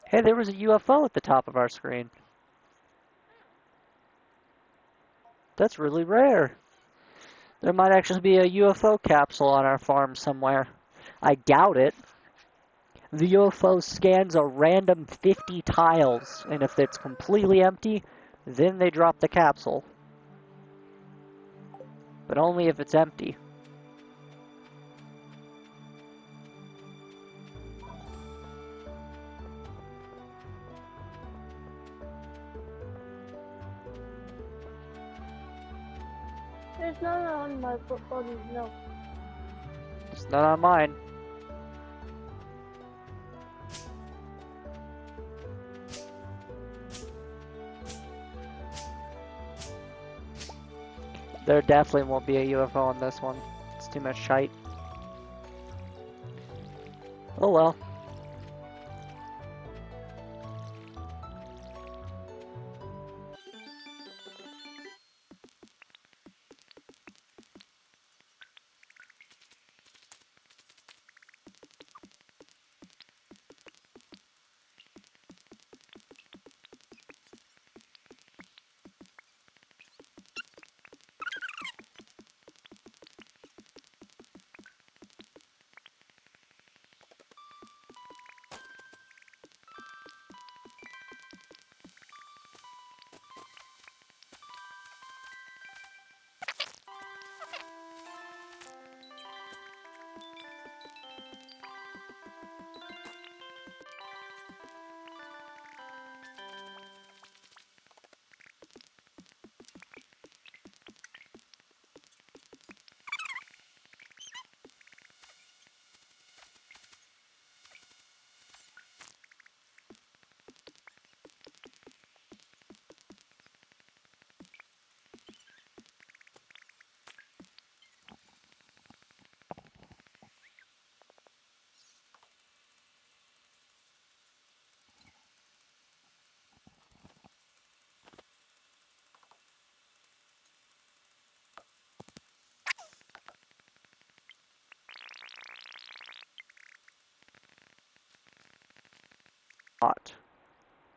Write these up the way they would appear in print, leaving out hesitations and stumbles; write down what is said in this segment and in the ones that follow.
Hey, there was a UFO at the top of our screen. That's really rare. There might actually be a UFO capsule on our farm somewhere. I doubt it. The UFO scans a random 50 tiles, and if it's completely empty, then they drop the capsule. But only if it's empty. There's none on my phone, no. It's not on mine. There definitely won't be a UFO on this one. It's too much shite. Oh well.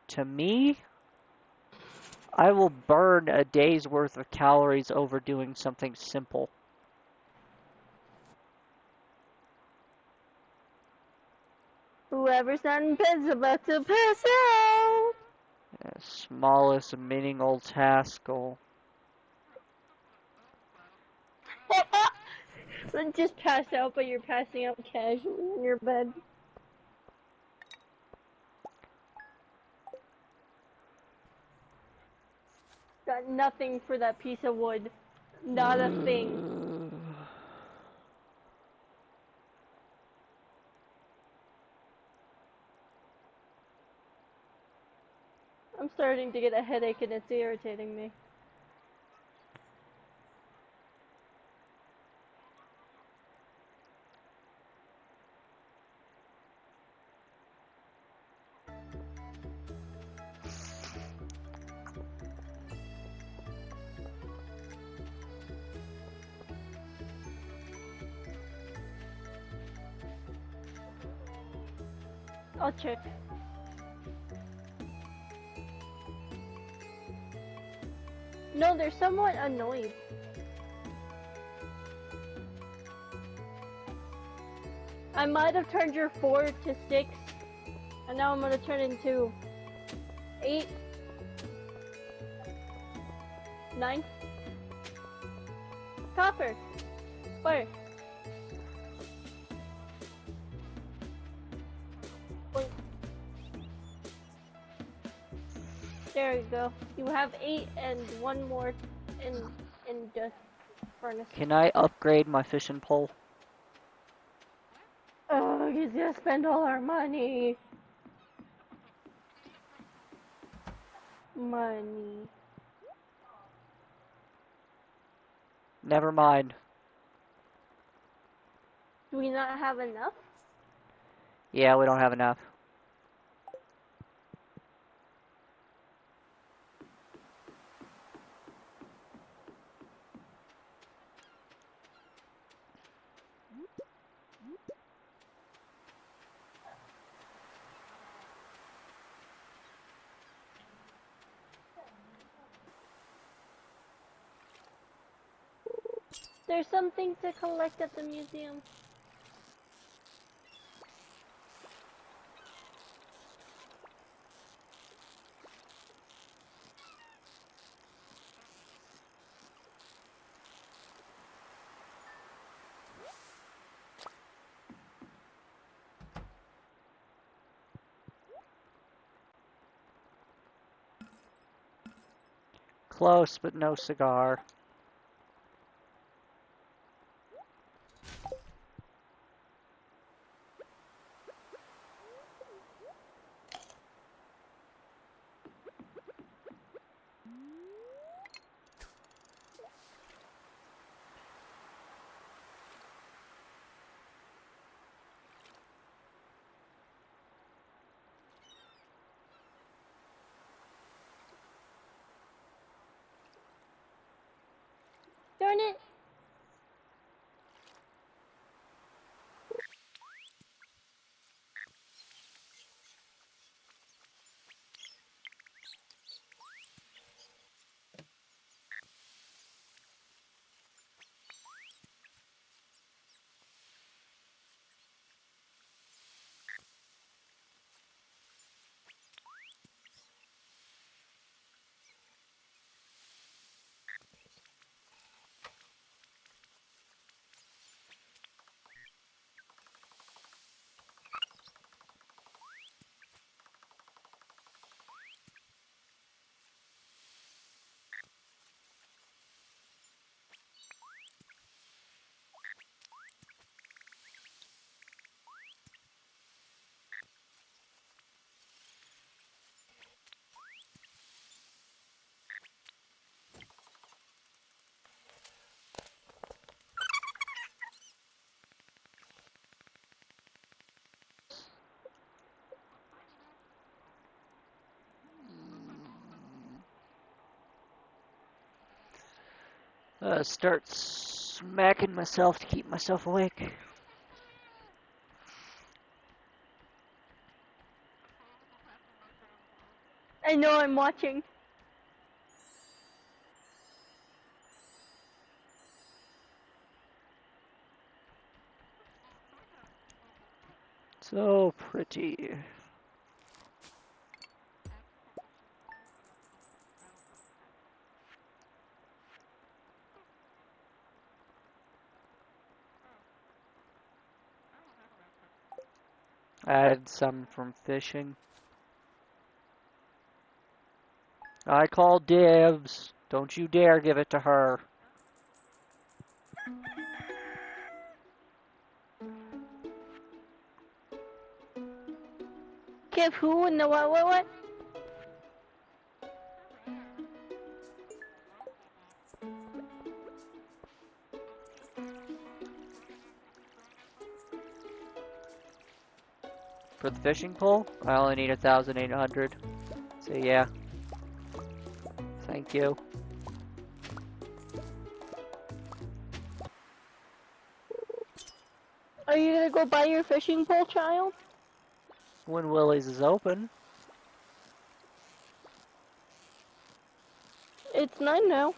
To me, I will burn a day's worth of calories over doing something simple. Whoever's not in bed's about to pass out. Smallest minimal task goal. Just pass out, but you're passing out casually in your bed. Got nothing for that piece of wood. Not a thing. I'm starting to get a headache and it's irritating me. I'll check. No, they're somewhat annoyed. I might have turned your 4 to 6, and now I'm gonna turn into 8, 9. Copper. Fire. There you go. You have 8 and 1 more in just furnace. Can I upgrade my fishing pole? Oh, he's gonna spend all our money. Money. Never mind. Do we not have enough? Yeah, we don't have enough. There's something to collect at the museum. Close, but no cigar. Darn it! Start smacking myself to keep myself awake. I know I'm watching. So pretty. Added some from fishing. I call dibs. Don't you dare give it to her. Give who and the what? For the fishing pole, I only need 1,800. So yeah. Thank you. Are you gonna go buy your fishing pole, child? When Willie's is open. It's 9 now.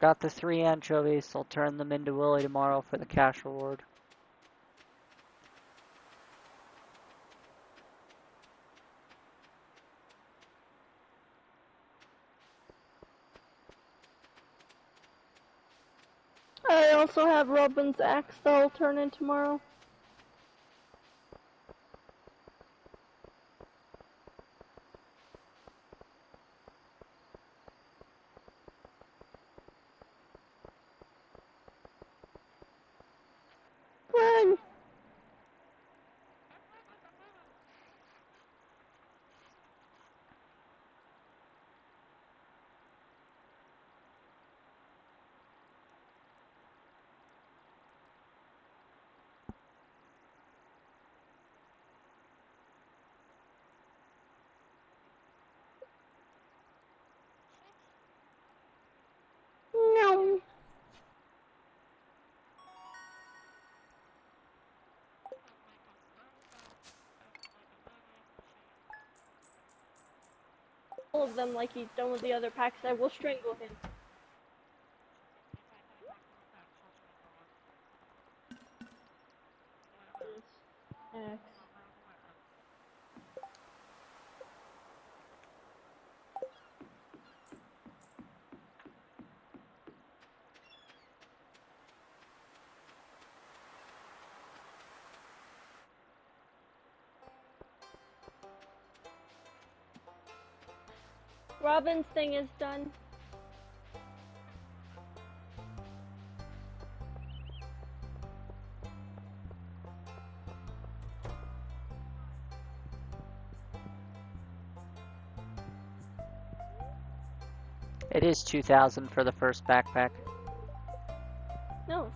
got the 3 anchovies. I'll turn them into Willy tomorrow for the cash reward. I also have Robin's axe that I'll turn in tomorrow. Run! No. All of them like he's done with the other packs. I will strangle him. Axe. Robin's thing is done. It is 2,000 for the first backpack. No.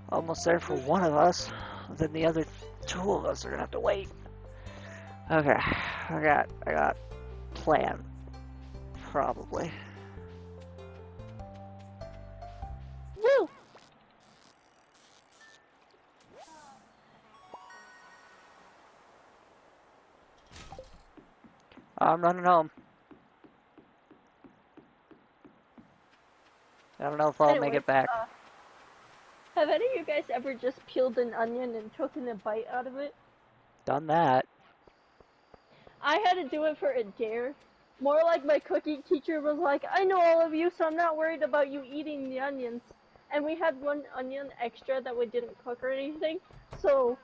Almost there for one of us. Then the other 2 of us are gonna have to wait. Okay, I got plan. Probably. Woo! I'm running home. I don't know if I'll make it back. Have any of you guys ever just peeled an onion and taken a bite out of it? Done that. I had to do it for a dare. More like my cooking teacher was like, I know all of you, so I'm not worried about you eating the onions. And we had 1 onion extra that we didn't cook or anything, so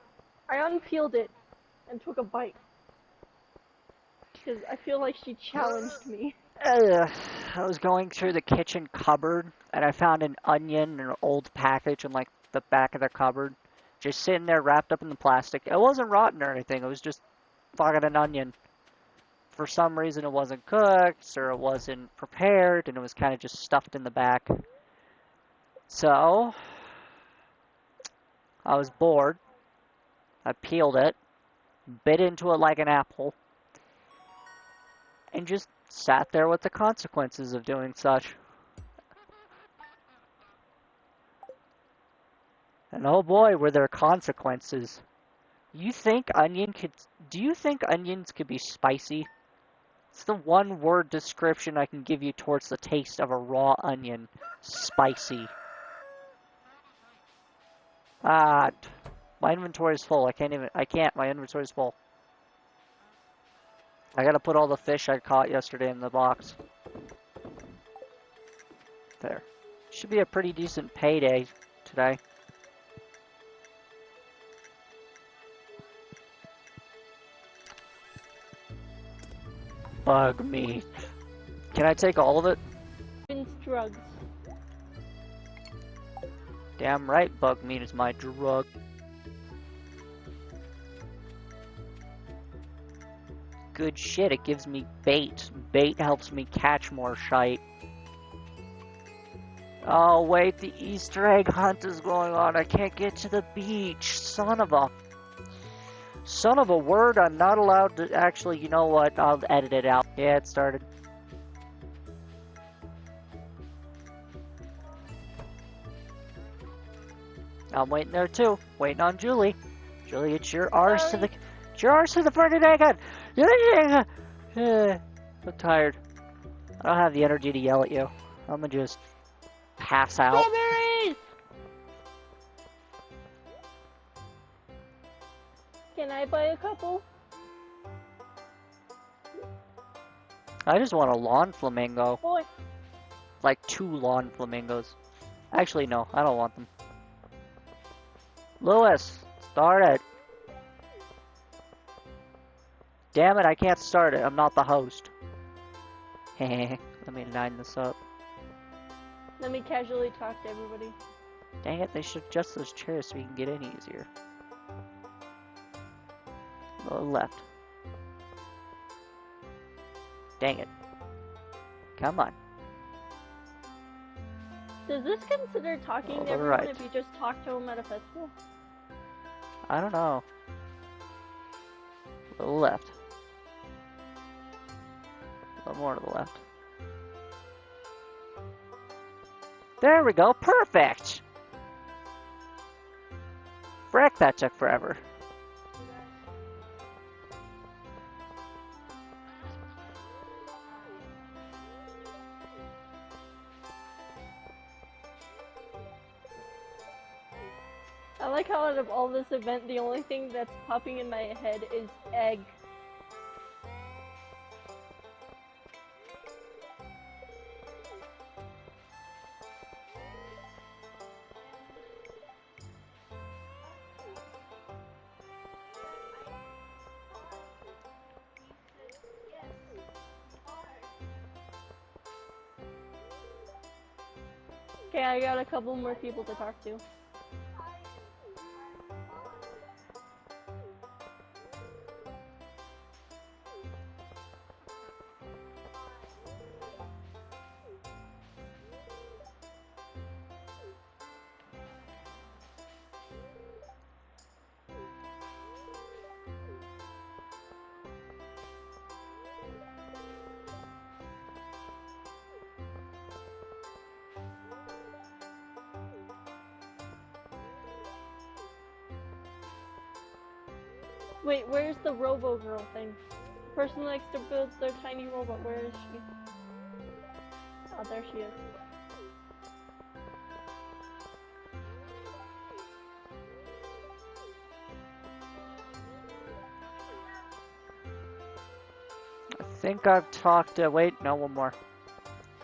I unpeeled it and took a bite. Because I feel like she challenged me. I was going through the kitchen cupboard, and I found an onion in an old package in, like, the back of the cupboard. Just sitting there wrapped up in the plastic. It wasn't rotten or anything, it was just fucking an onion. For some reason it wasn't cooked, or it wasn't prepared, and it was kind of just stuffed in the back. So, I was bored. I peeled it, bit into it like an apple, and just sat there with the consequences of doing such. And oh boy, were there consequences. Do you think onions could be spicy? It's the one word description I can give you towards the taste of a raw onion. Spicy. Ah, my inventory is full. My inventory is full. I gotta put all the fish I caught yesterday in the box. There. Should be a pretty decent payday today. Bug meat. Can I take all of it? Drugs. Damn right, bug meat is my drug. Good shit, it gives me bait. Bait helps me catch more shite. Oh wait, the Easter egg hunt is going on. I can't get to the beach. Son of a word, I'm not allowed to actually, you know what, I'll edit it out. Yeah, it started. I'm waiting there too, waiting on Julie. Julie, it's your arse to the fucking egg hunt. I'm tired. I don't have the energy to yell at you. I'm gonna just pass out. Strawberries! Can I buy a couple? I just want a lawn flamingo. Boy. Like 2 lawn flamingos. Actually, no, I don't want them. Lewis, start it. Damn it, I can't start it. I'm not the host. Heh. Let me line this up. Let me casually talk to everybody. Dang it, they should adjust those chairs so we can get in easier. Lower left. Dang it. Come on. Does this consider talking to Lower everyone right. if you just talk to them at a festival? I don't know. A little left. A little more to the left. There we go, perfect! Frick, that took forever. I like how out of all this event, the only thing that's popping in my head is egg. Okay, I got a couple more people to talk to. Wait, where's the Robo Girl thing? The person who likes to build their tiny robot, where is she? Oh, there she is. I think I've talked to... Wait, no, one more.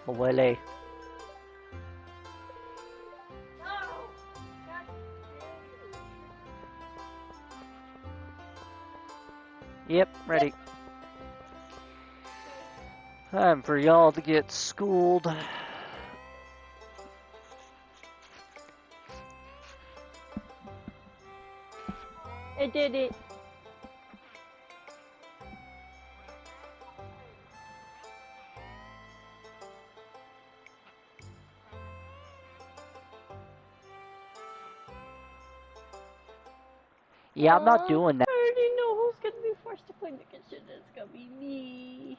Willie. Yep, ready. Time for y'all to get schooled. I did it. Yeah, I'm not doing that. I already know who's gonna be forced to clean the kitchen. It's gonna be me.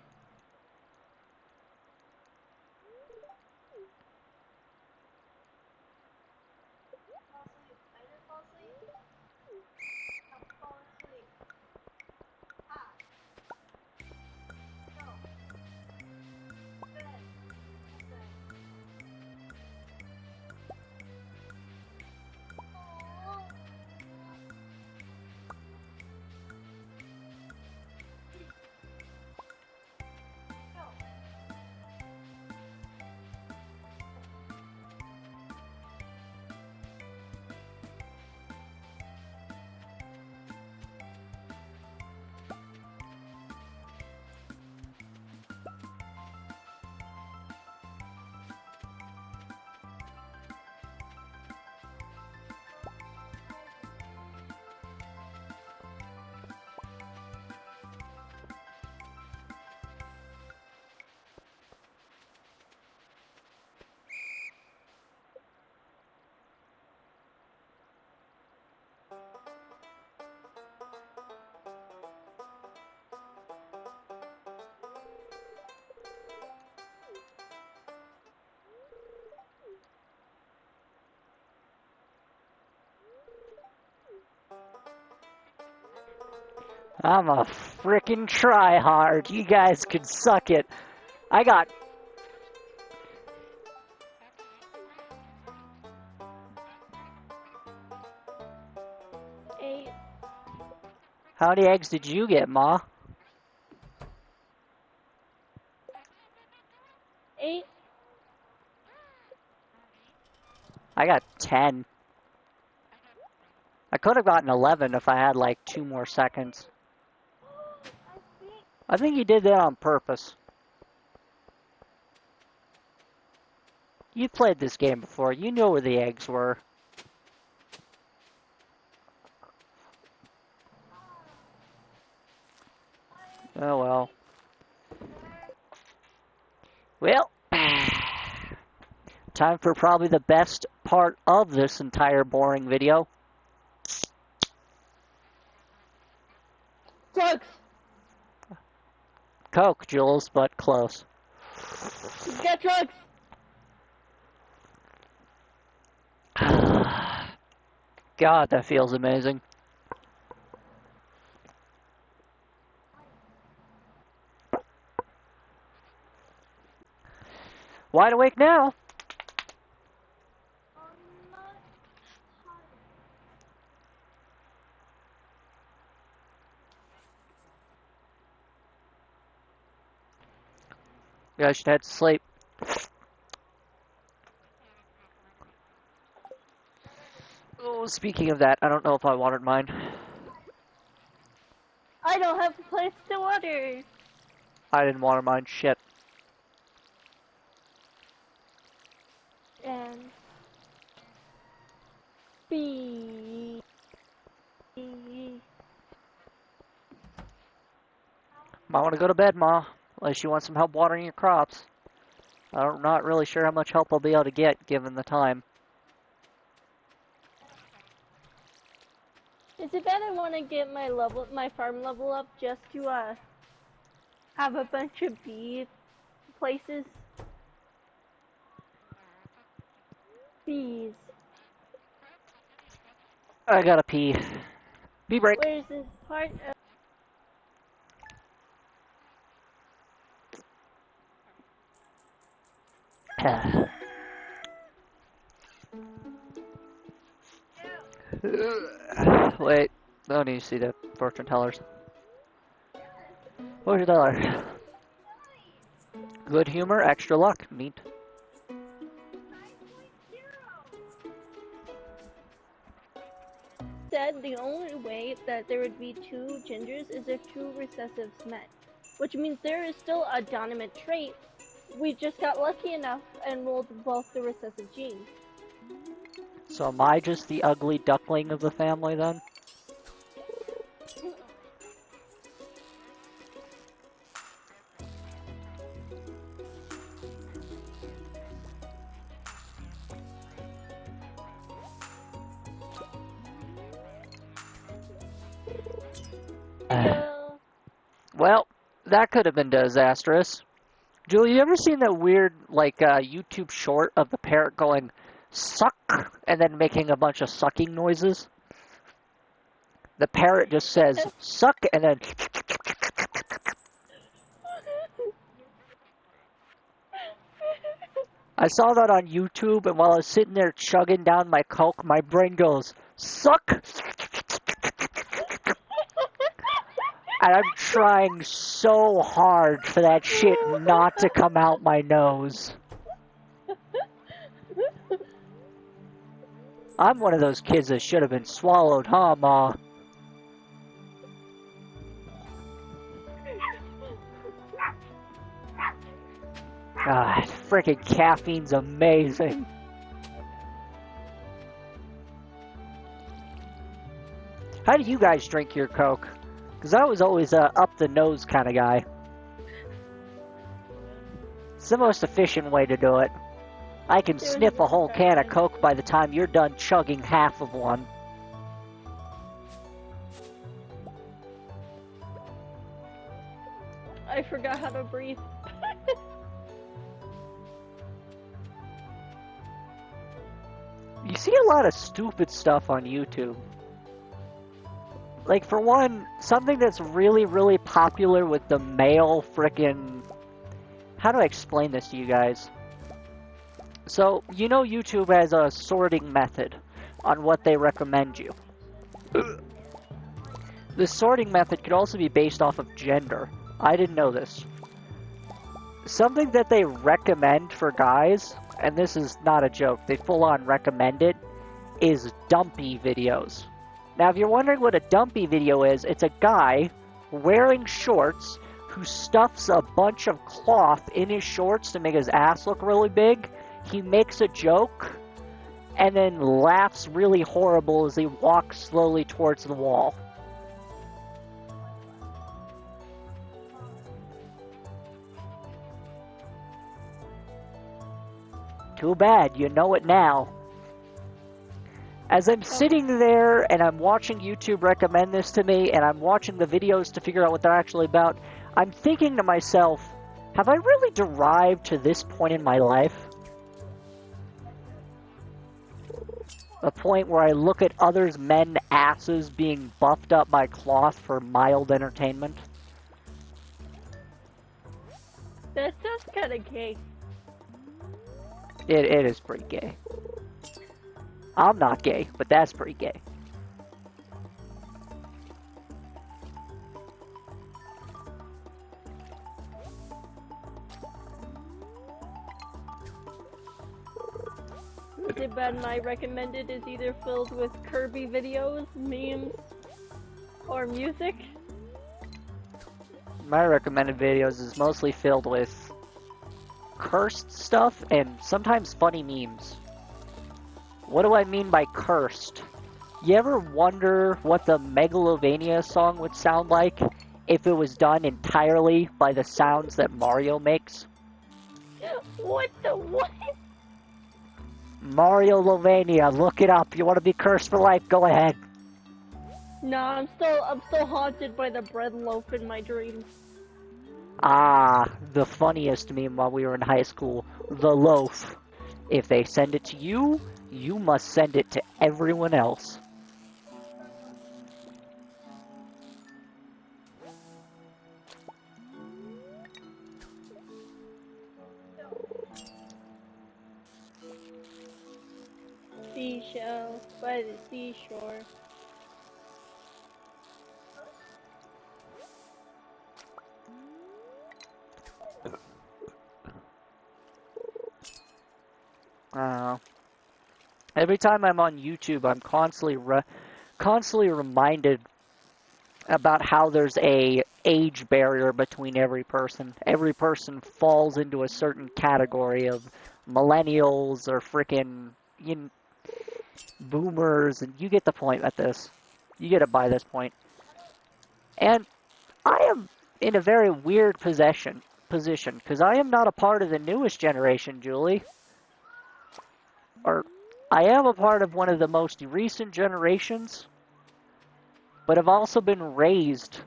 I'm a frickin' tryhard. You guys could suck it. I got How many eggs did you get, Ma? 8. I got 10. I could have gotten 11 if I had like 2 more seconds. I think you did that on purpose. You played this game before. You know where the eggs were. Oh well. Well, time for probably the best part of this entire boring video. Drugs! Coke, Jules, but close. Get drugs! God, that feels amazing. Wide awake now. Yeah, I should head to sleep. Oh, speaking of that, I don't know if I watered mine. I don't have a place to water. I didn't water mine. Shit. And B. Might want to go to bed, Ma. Unless you want some help watering your crops. I'm not really sure how much help I'll be able to get, given the time. Is it that I want to get my farm level up just to have a bunch of bee places? Bees. I gotta pee. Pee break. Where's this part of... Wait, I don't need to see the fortune tellers. Fortune teller. Good humor, extra luck. Neat. Said the only way that there would be 2 gingers is if 2 recessives met. Which means there is still a dominant trait. We just got lucky enough and rolled both the recessive genes. So am I just the ugly duckling of the family then? Well, that could have been disastrous. Julie, you ever seen that weird, like, YouTube short of the parrot going, suck, and then making a bunch of sucking noises? The parrot just says, suck, and then... I saw that on YouTube, and while I was sitting there chugging down my Coke, my brain goes, suck! And I'm trying so hard for that shit not to come out my nose. I'm one of those kids that should have been swallowed, huh, Ma? God, freaking caffeine's amazing. How do you guys drink your Coke? Because I was always a up-the-nose kind of guy. It's the most efficient way to do it. I can sniff a whole can of Coke by the time you're done chugging half of one. I forgot how to breathe. You see a lot of stupid stuff on YouTube. Like, for one, something that's really, really popular with the male frickin'... How do I explain this to you guys? So, you know YouTube has a sorting method on what they recommend you. This sorting method could also be based off of gender. I didn't know this. Something that they recommend for guys, and this is not a joke, they full-on recommend it, is dumpy videos. Now, if you're wondering what a dumpy video is, it's a guy wearing shorts who stuffs a bunch of cloth in his shorts to make his ass look really big. He makes a joke, and then laughs really horrible as he walks slowly towards the wall. Too bad, you know it now. As I'm sitting there and I'm watching YouTube recommend this to me, and I'm watching the videos to figure out what they're actually about, I'm thinking to myself, have I really derived to this point in my life? A point where I look at others' men's asses being buffed up by cloth for mild entertainment? That sounds kind of gay. It is pretty gay. I'm not gay, but that's pretty gay. Is it bad? My recommended is either filled with Kirby videos, memes, or music. My recommended videos is mostly filled with cursed stuff and sometimes funny memes. What do I mean by cursed? You ever wonder what the Megalovania song would sound like if it was done entirely by the sounds that Mario makes? What the what? Mario Lovania, look it up. You want to be cursed for life? Go ahead. Nah, I'm still haunted by the bread loaf in my dreams. Ah, the funniest meme while we were in high school. The loaf. If they send it to you, you must send it to everyone else. Seashell by the seashore. I don't know. Every time I'm on YouTube, I'm constantly reminded about how there's a age barrier between every person. Every person falls into a certain category of millennials or frickin' boomers, and you get the point at this. You get it by this point. And I am in a very weird position, because I am not a part of the newest generation, Julie. Or, I am a part of one of the most recent generations, but I've also been raised.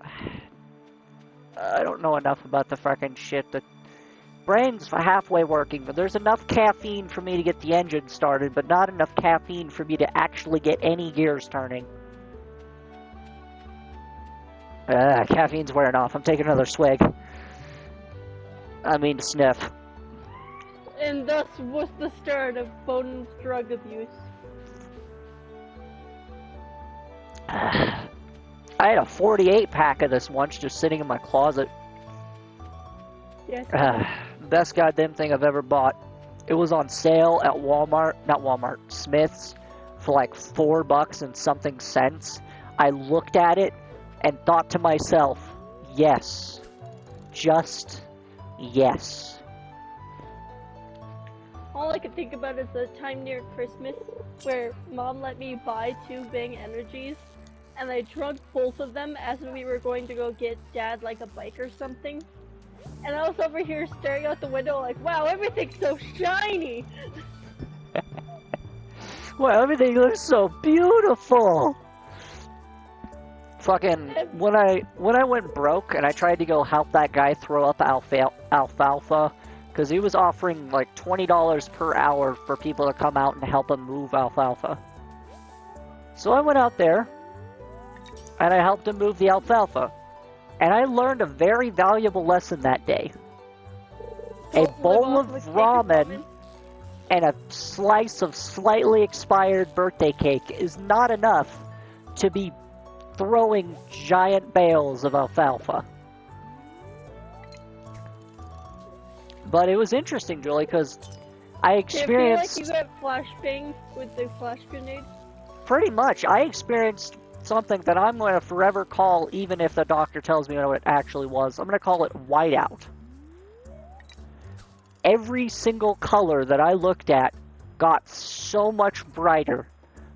I don't know enough about the frickin' shit. The brain's halfway working, but there's enough caffeine for me to get the engine started, but not enough caffeine for me to actually get any gears turning. Caffeine's wearing off. I'm taking another swig. I mean, sniff. And thus was the start of Bowden's drug abuse. I had a 48 pack of this once just sitting in my closet. Yes. Best goddamn thing I've ever bought. It was on sale at Smith's, for like $4 and something cents. I looked at it and thought to myself, yes. Just yes. All I could think about is the time near Christmas where Mom let me buy 2 Bang Energies, and I drunk both of them as we were going to go get Dad like a bike or something. And I was over here staring out the window like, wow, everything's so shiny! Wow, everything looks so beautiful! Fucking, when I went broke and I tried to go help that guy throw up alfalfa, because he was offering like $20 per hour for people to come out and help him move alfalfa. So I went out there, and I helped him move the alfalfa. And I learned a very valuable lesson that day. A bowl of ramen and a slice of slightly expired birthday cake is not enough to be throwing giant bales of alfalfa. But it was interesting, Julie, because I experienced... Do you feel like you got flashbanged with the flash grenade? Pretty much. I experienced something that I'm going to forever call, even if the doctor tells me what it actually was. I'm going to call it whiteout. Every single color that I looked at got so much brighter,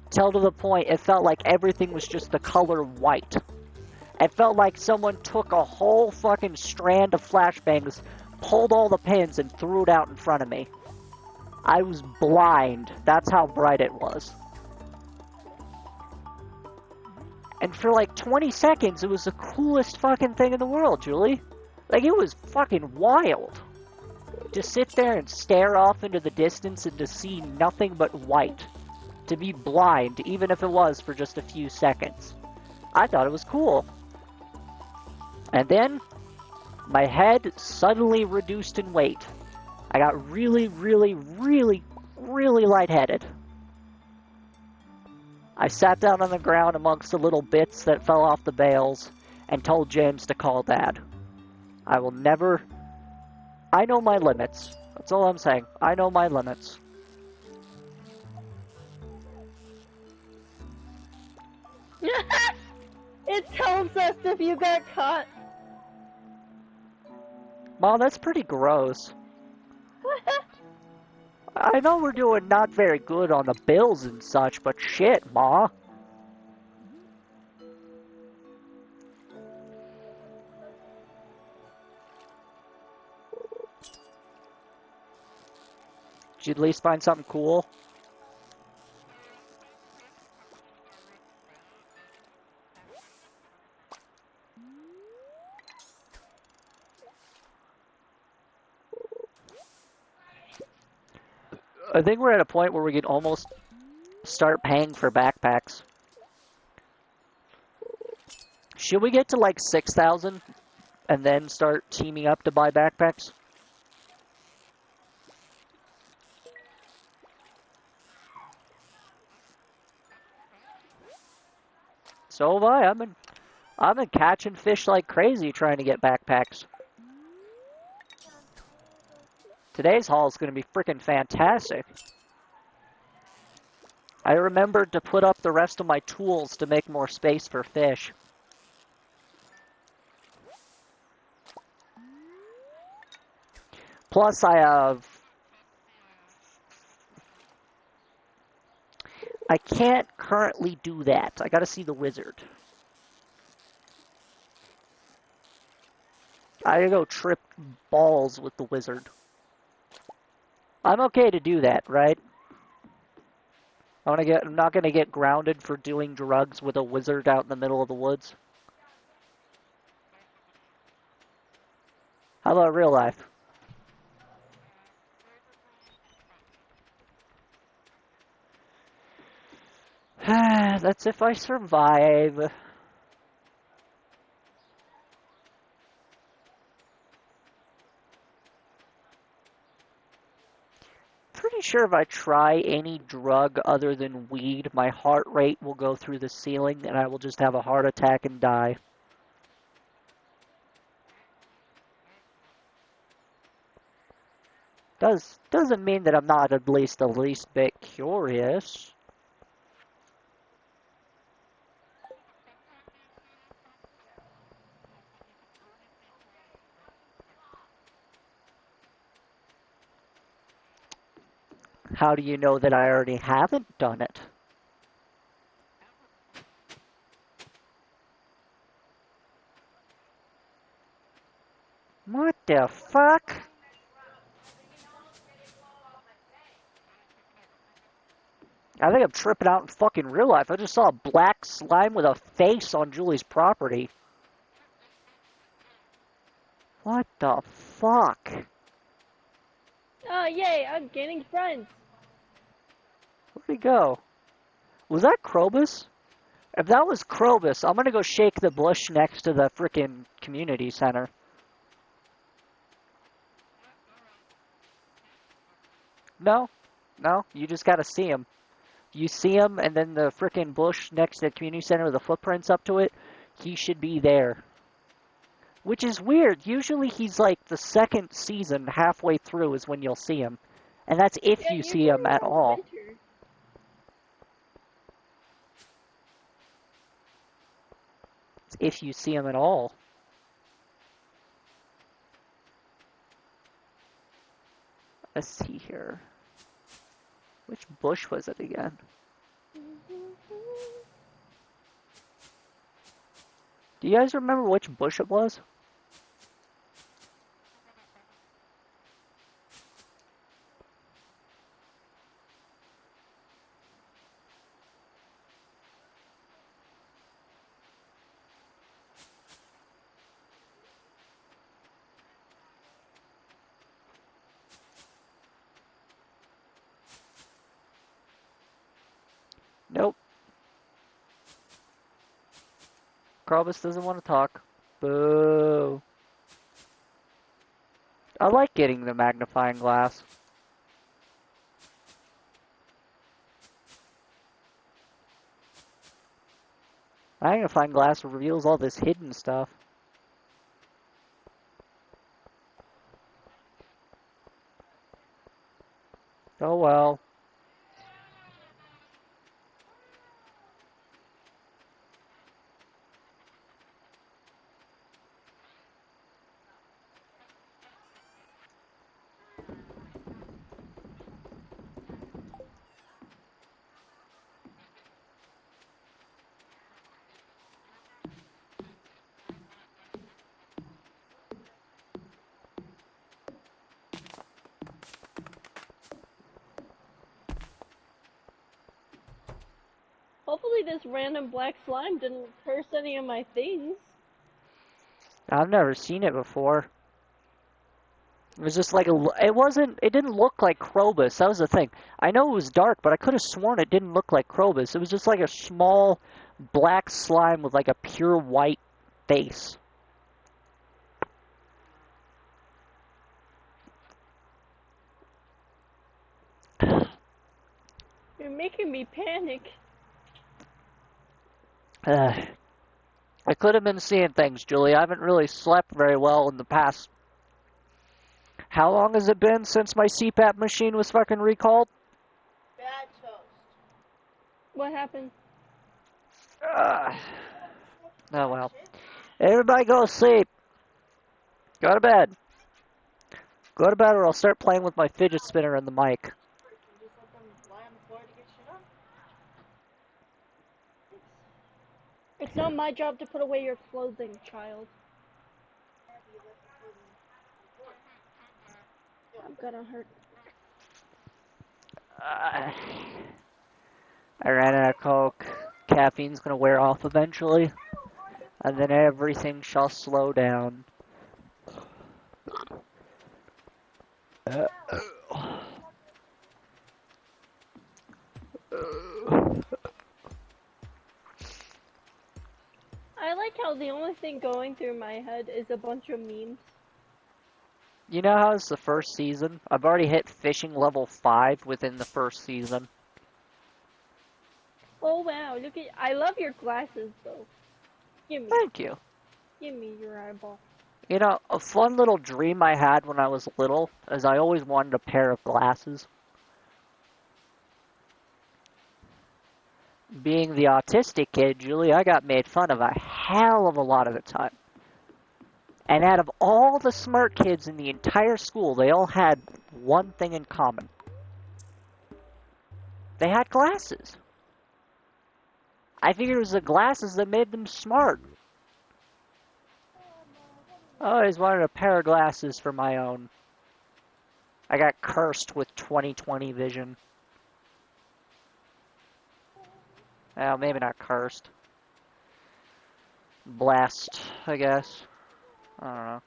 till to the point it felt like everything was just the color white. It felt like someone took a whole fucking strand of flashbangs, pulled all the pins, and threw it out in front of me. I was blind. That's how bright it was. And for like 20 seconds, it was the coolest fucking thing in the world, Julie. Like, it was fucking wild. To sit there and stare off into the distance and to see nothing but white. To be blind, even if it was for just a few seconds. I thought it was cool. And then, my head suddenly reduced in weight. I got really, really, really, really lightheaded. I sat down on the ground amongst the little bits that fell off the bales and told James to call Dad. I will never... I know my limits. That's all I'm saying. I know my limits. It tells us if you got caught. Mom, that's pretty gross. I know we're doing not very good on the bills and such, but shit, Ma. Did you at least find something cool? I think we're at a point where we could almost start paying for backpacks. Should we get to like 6,000 and then start teaming up to buy backpacks? So have I. I've been catching fish like crazy trying to get backpacks. Today's haul is going to be freaking fantastic. I remembered to put up the rest of my tools to make more space for fish. Plus, I can't currently do that. I gotta see the wizard. I gotta go trip balls with the wizard. I'm okay to do that, right? I'm not gonna get grounded for doing drugs with a wizard out in the middle of the woods. How about real life? That's if I survive. Pretty sure if I try any drug other than weed, my heart rate will go through the ceiling and I will just have a heart attack and die. Doesn't mean that I'm not at least the least bit curious. How do you know that I already haven't done it? What the fuck? I think I'm tripping out in fucking real life. I just saw a black slime with a face on Julie's property. What the fuck? Oh, yay, I'm gaining friends. Where'd he go? Was that Krobus? If that was Krobus, I'm gonna go shake the bush next to the frickin' community center. No? No? You just gotta see him. You see him, and then the frickin' bush next to the community center with the footprints up to it, he should be there. Which is weird. Usually he's like the second season, halfway through is when you'll see him. And that's if Yeah, you see usually him at around all. winter. It's if you see him at all. Let's see here. Which bush was it again? Do you guys remember which bush it was? Nope. Krobus doesn't want to talk. Boo. I like getting the magnifying glass. Magnifying glass reveals all this hidden stuff. Oh well. Hopefully this random black slime didn't curse any of my things. I've never seen it before. It was just like it didn't look like Krobus. That was the thing. I know it was dark, but I could have sworn it didn't look like Krobus. It was just like a small black slime with like a pure white face. You're making me panic. I could have been seeing things, Julie. I haven't really slept very well in the past. How long has it been since my CPAP machine was fucking recalled? Bad toast. What happened? Oh well. Everybody go to sleep. Go to bed. Go to bed or I'll start playing with my fidget spinner and the mic. You just let them lie on the floor to get shit up? It's not my job to put away your clothing, child. I'm gonna hurt. I ran out of Coke. Caffeine's gonna wear off eventually. And then everything shall slow down. I like how the only thing going through my head is a bunch of memes. You know how it's the first season? I've already hit fishing level 5 within the first season. Oh wow, look at I love your glasses though. Give me Thank you. your eyeball. You know, a fun little dream I had when I was little is I always wanted a pair of glasses. Being the autistic kid, Julie, I got made fun of a hell of a lot of the time. And out of all the smart kids in the entire school, they all had one thing in common. They had glasses. I figured it was the glasses that made them smart. I always wanted a pair of glasses for my own. I got cursed with 20/20 vision. Well, maybe not cursed. Blessed, I guess. I don't know.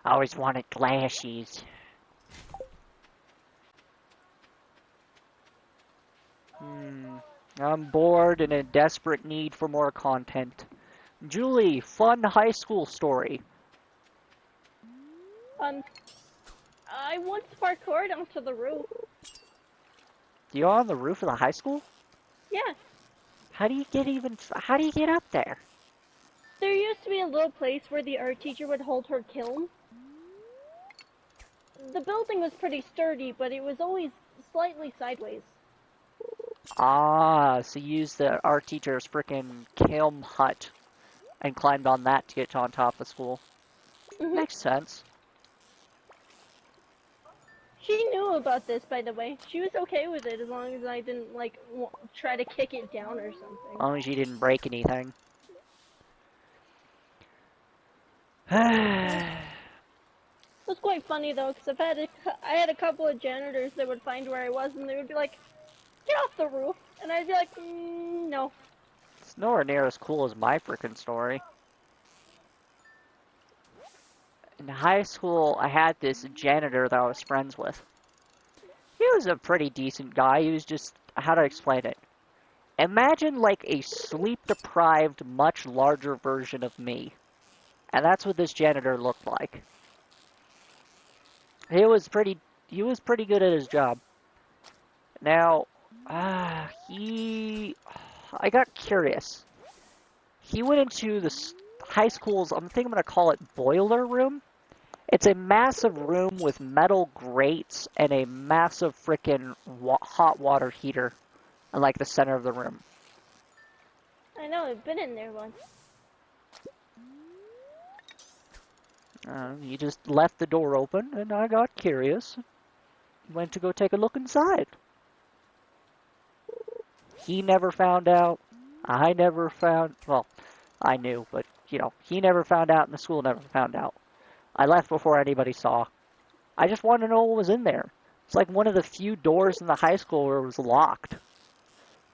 I always wanted glasses. I'm bored and in desperate need for more content. Julie, fun high school story. I once parkoured onto the roof. You on the roof of the high school? Yeah. How do you get up there? There used to be a little place where the art teacher would hold her kiln. The building was pretty sturdy, but it was always slightly sideways. Ah, so you used the art teacher's frickin' kiln hut and climbed on that to get on top of school. Hmm. Makes sense. She knew about this, by the way. She was okay with it as long as I didn't, like, try to kick it down or something. As long as you didn't break anything. It was quite funny, though, because I had a couple of janitors that would find where I was, and they would be like, get off the roof. And I'd be like, no. It's nowhere near as cool as my frickin' story. In high school, I had this janitor that I was friends with. He was a pretty decent guy. He was just, how to explain it? Imagine like a sleep-deprived, much larger version of me. And that's what this janitor looked like. He was pretty good at his job. Now, I got curious. He went into the high school's, I'm thinking I'm going to call it boiler room. It's a massive room with metal grates and a massive frickin' hot water heater in like the center of the room. I know, I've been in there once. He just left the door open, and I got curious. Went to go take a look inside. He never found out. I never found... Well, I knew, but, you know, he never found out, and the school never found out. I left before anybody saw. I just wanted to know what was in there. It's like one of the few doors in the high school where it was locked.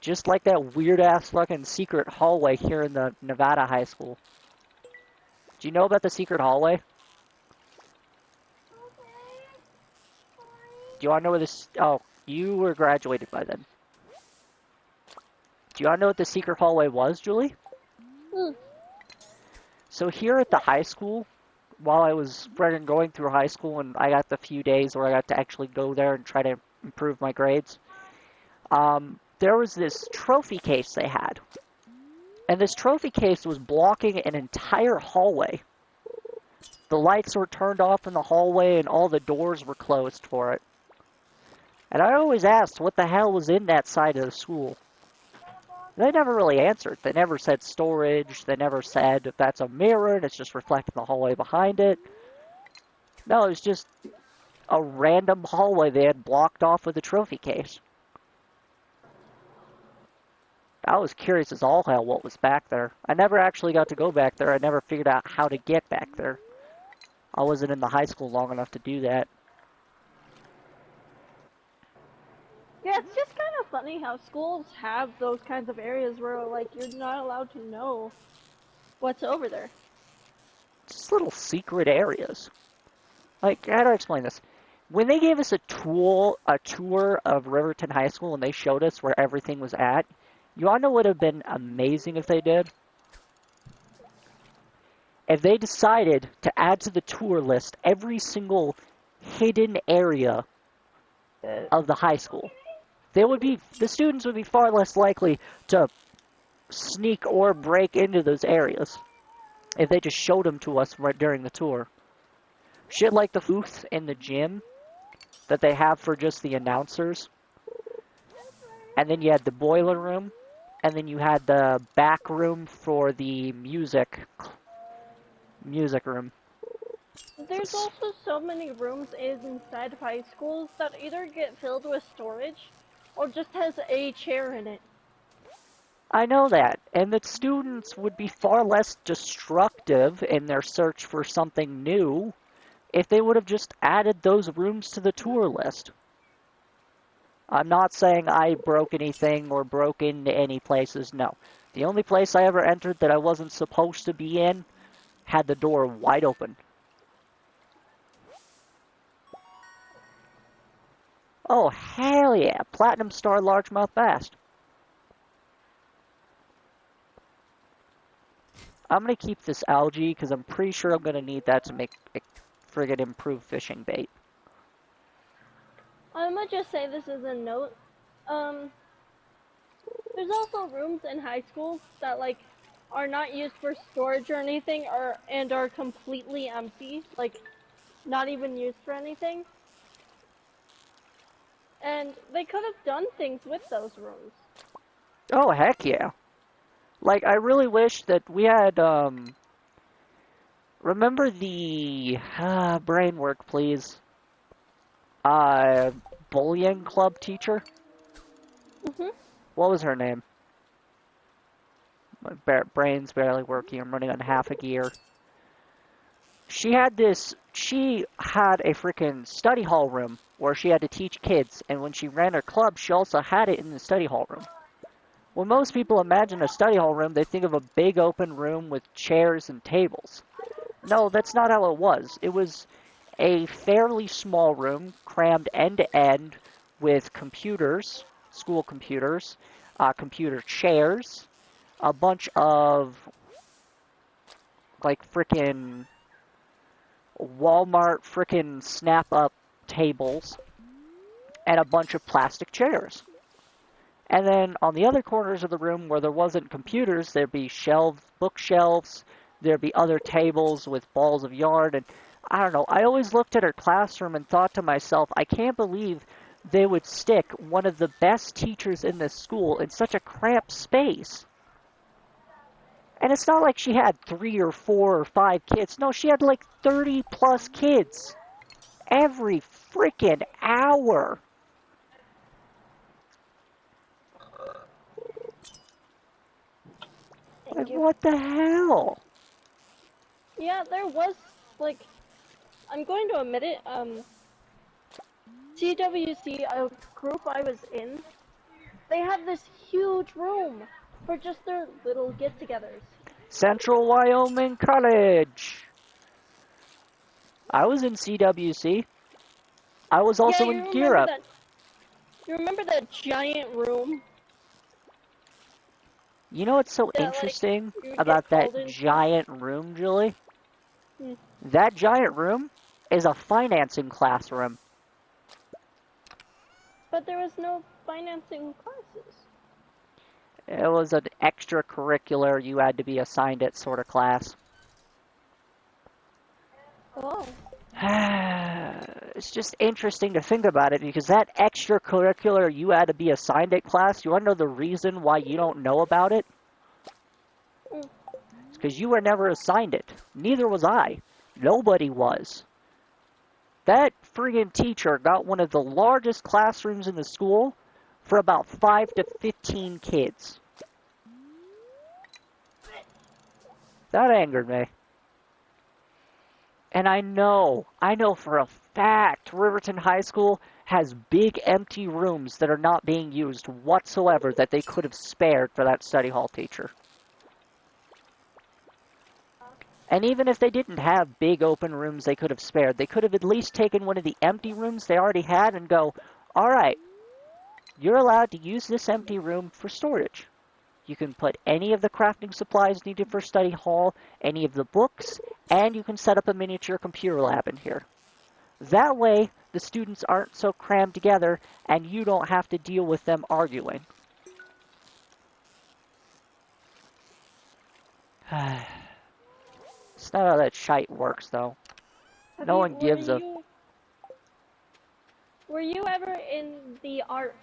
Just like that weird-ass fucking secret hallway here in the Nevada high school. Do you know about the secret hallway? Do you want to know where this... Oh, you were graduated by then. Do you want to know what the secret hallway was, Julie? Hmm. So here at the high school, while I was going through high school and I got the few days where I got to actually go there and try to improve my grades, there was this trophy case they had. And this trophy case was blocking an entire hallway. The lights were turned off in the hallway and all the doors were closed for it. And I always asked what the hell was in that side of the school. They never really answered. They never said storage. They never said if that's a mirror and it's just reflecting the hallway behind it. No, it was just a random hallway they had blocked off with a trophy case. I was curious as all hell what was back there. I never actually got to go back there. I never figured out how to get back there. I wasn't in the high school long enough to do that. Yeah, it's just kind of funny how schools have those kinds of areas where, like, you're not allowed to know what's over there. Just little secret areas. Like, how do I explain this? When they gave us a tour of Riverton High School and they showed us where everything was at, you want to know what would have been amazing if they did? If they decided to add to the tour list every single hidden area of the high school. The students would be far less likely to sneak or break into those areas if they just showed them to us right during the tour. Shit like the booth in the gym that they have for just the announcers. And then you had the boiler room. And then you had the back room for the music room. There's also so many rooms inside of high schools that either get filled with storage or just has a chair in it. I know that, and the students would be far less destructive in their search for something new if they would have just added those rooms to the tour list. I'm not saying I broke anything or broke into any places, no. The only place I ever entered that I wasn't supposed to be in had the door wide open. Oh, hell yeah, Platinum Star Largemouth Bass. I'm going to keep this algae because I'm pretty sure I'm going to need that to make a friggin' improved fishing bait. I'm gonna just say this as a note. There's also rooms in high school that like are not used for storage or anything, and are completely empty, like not even used for anything. And they could have done things with those rooms. Oh, heck yeah. Like, I really wish that we had, remember the, brain work, please. Bullying club teacher? Mhm. What was her name? My brain's barely working. I'm running on half a gear. She had a freaking study hall room where she had to teach kids, and when she ran her club, she also had it in the study hall room. When most people imagine a study hall room, they think of a big open room with chairs and tables. No, that's not how it was. It was a fairly small room, crammed end to end with computers, school computers, computer chairs, a bunch of like frickin' Walmart frickin' snap up tables, and a bunch of plastic chairs. And then on the other corners of the room where there wasn't computers, there'd be shelves, bookshelves, there'd be other tables with balls of yarn, and I don't know. I always looked at her classroom and thought to myself, I can't believe they would stick one of the best teachers in this school in such a cramped space. And it's not like she had 3 or 4 or 5 kids. No, she had like 30 plus kids every freaking hour. Like, Thank you. what the hell? Yeah, there was like, I'm going to admit it. CWC, a group I was in, they had this huge room for just their little get-togethers. Central Wyoming College. I was in CWC. I was Yeah, also in you Gear remember Up. that? You remember that giant room You know what's so that like interesting you would get about that called into? giant room, Julie? Hmm. That giant room is a financing classroom. But there was no financing classes. It was an extracurricular, you had to be assigned it sort of class. Oh. It's just interesting to think about it because that extracurricular you had to be assigned it class, you want to know the reason why you don't know about it? Mm. It's because you were never assigned it. Neither was I. Nobody was. That friggin' teacher got one of the largest classrooms in the school for about 5 to 15 kids. That angered me. And I know for a fact Riverton High School has big empty rooms that are not being used whatsoever that they could have spared for that study hall teacher. And even if they didn't have big open rooms they could have spared, they could have at least taken one of the empty rooms they already had and go, alright, you're allowed to use this empty room for storage. You can put any of the crafting supplies needed for study hall, any of the books, and you can set up a miniature computer lab in here. That way, the students aren't so crammed together, and you don't have to deal with them arguing. It's not how that shite works, though. Have No you one gives a were you ever in the art,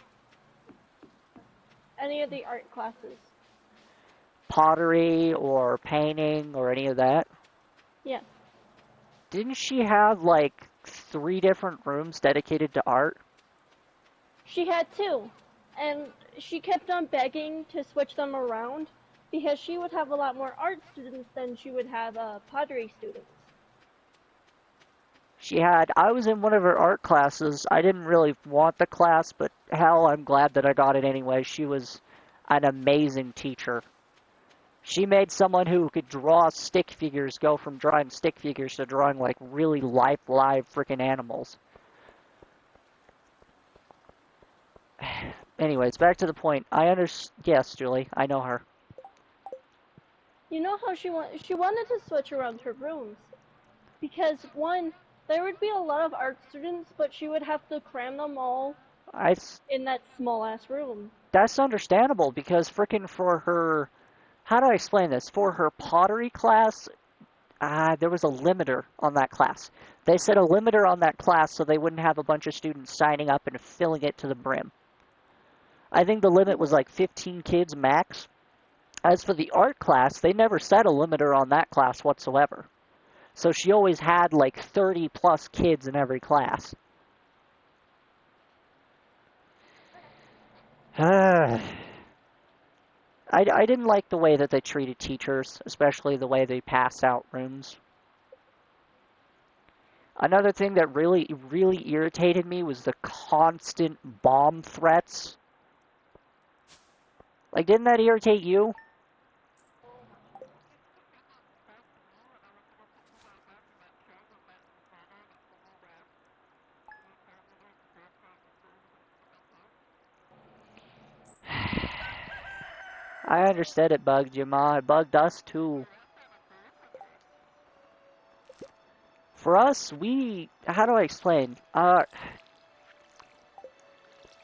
any of the art classes? pottery or painting or any of that. Yeah. Didn't she have, like, 3 different rooms dedicated to art? She had two, and she kept on begging to switch them around because she would have a lot more art students than she would have pottery students. I was in one of her art classes. I didn't really want the class, but hell, I'm glad that I got it anyway. She was an amazing teacher. She made someone who could draw stick figures go from drawing stick figures to drawing, like, really live freaking animals. Anyways, back to the point. Yes, Julie, I know her. You know how she wanted to switch around her rooms because one, there would be a lot of art students, but she would have to cram them all I in that small ass room. That's understandable because frickin' for her, how do I explain this? For her pottery class, there was a limiter on that class. They set a limiter on that class so they wouldn't have a bunch of students signing up and filling it to the brim. I think the limit was like 15 kids max. As for the art class, they never set a limiter on that class whatsoever. So she always had like 30 plus kids in every class. I didn't like the way that they treated teachers, especially the way they passed out rooms. Another thing that really irritated me was the constant bomb threats. Like, didn't that irritate you? I understood it bugged you, Ma. It bugged us, too. For us, how do I explain?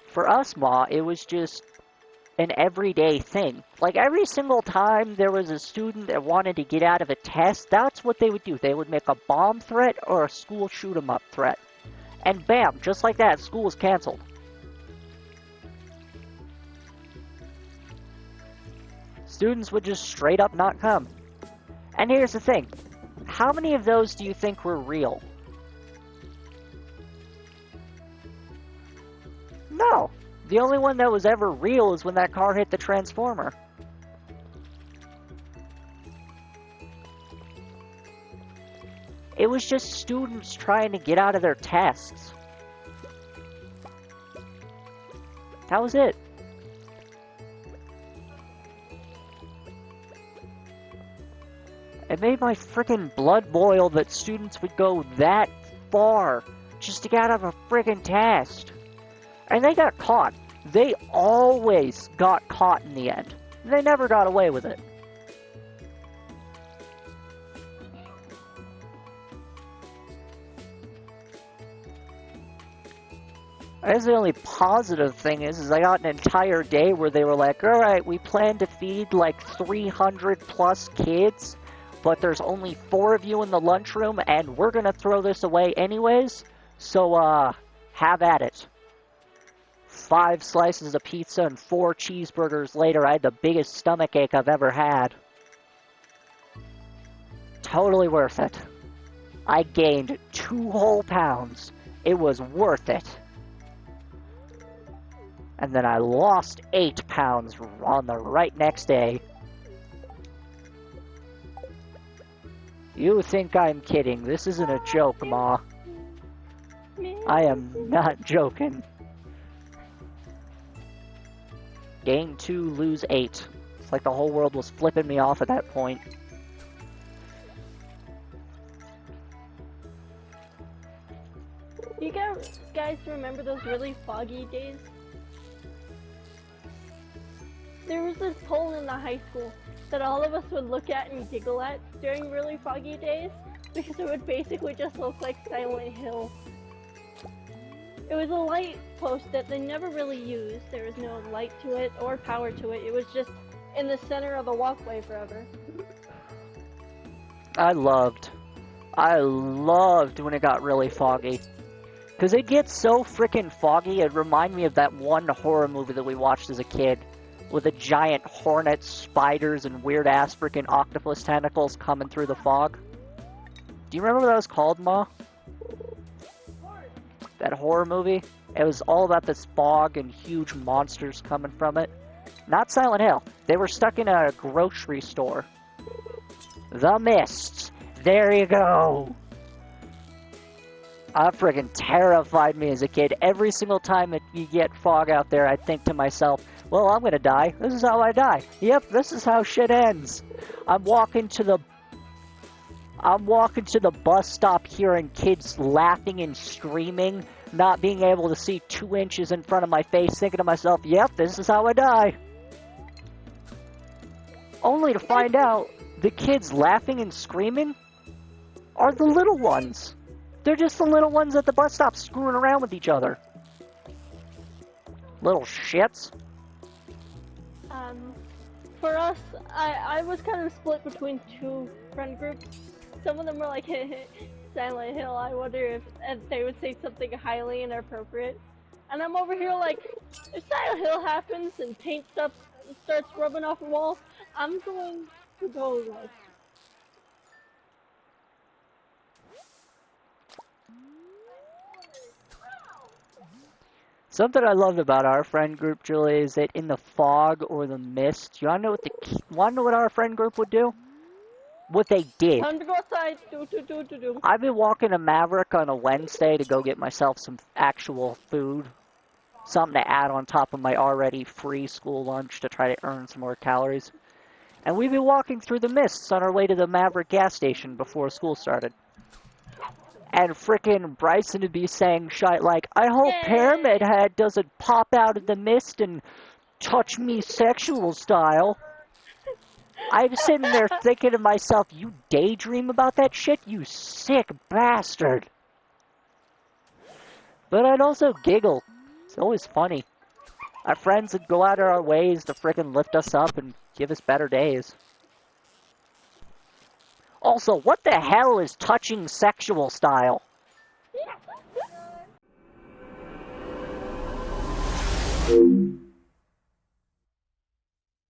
For us, Ma, it was just an everyday thing. Like, every single time there was a student that wanted to get out of a test, that's what they would do. They would make a bomb threat or a school shoot-'em-up threat. And bam, just like that, school was canceled. Students would just straight up not come. And here's the thing. How many of those do you think were real? No. The only one that was ever real is when that car hit the transformer. It was just students trying to get out of their tests. That was it. It made my frickin' blood boil that students would go that far just to get out of a frickin' test. And they got caught. They always got caught in the end. They never got away with it. I guess the only positive thing is I got an entire day where they were like, alright, we plan to feed like 300 plus kids, but there's only 4 of you in the lunchroom, and we're gonna throw this away anyways, so, have at it. 5 slices of pizza and 4 cheeseburgers later, I had the biggest stomachache I've ever had. Totally worth it. I gained 2 whole pounds. It was worth it. And then I lost 8 pounds on the right next day. You think I'm kidding. This isn't a joke, Ma. I am not joking. Gain 2, lose 8. It's like the whole world was flipping me off at that point. You guys remember those really foggy days? There was this pole in the high school that all of us would look at and giggle at during really foggy days because it would basically just look like Silent Hill. It was a light post that they never really used. There was no light to it or power to it. It was just in the center of the walkway forever. I loved when it got really foggy. Because it gets so freaking foggy, it reminded me of that one horror movie that we watched as a kid. With the giant hornets, spiders, and weird-ass freaking octopus tentacles coming through the fog. Do you remember what that was called, Ma? That horror movie? It was all about this fog and huge monsters coming from it. Not Silent Hill. They were stuck in a grocery store. The Mist. There you go. That friggin' terrified me as a kid. Every single time you get fog out there, I'd think to myself, well, I'm gonna die. This is how I die. Yep, this is how shit ends. I'm walking to the bus stop hearing kids laughing and screaming, not being able to see 2 inches in front of my face, thinking to myself, yep, this is how I die. Only to find out the kids laughing and screaming are the little ones. They're just the little ones at the bus stop screwing around with each other. Little shits. Um, for us, I was kind of split between two friend groups. Some of them were like, Silent Hill, I wonder if they would say something highly inappropriate. And I'm over here like, if Silent Hill happens and paint stuff starts rubbing off a wall, I'm going to go like, Something I loved about our friend group, Julie, is that in the fog or the mist, you wanna know what our friend group would do? What they did. time to go outside, do. I've been walking to Maverick on a Wednesday to go get myself some actual food. Something to add on top of my already free school lunch to try to earn some more calories. And we've been walking through the mists on our way to the Maverick gas station before school started. And frickin' Bryson would be saying shit like, I hope Pyramid Yay! Head doesn't pop out of the mist and touch me sexual style. I'm sitting there thinking to myself, you daydream about that shit, you sick bastard. But I'd also giggle. It's always funny. Our friends would go out of our ways to frickin' lift us up and give us better days. Also, what the hell is touching sexual style?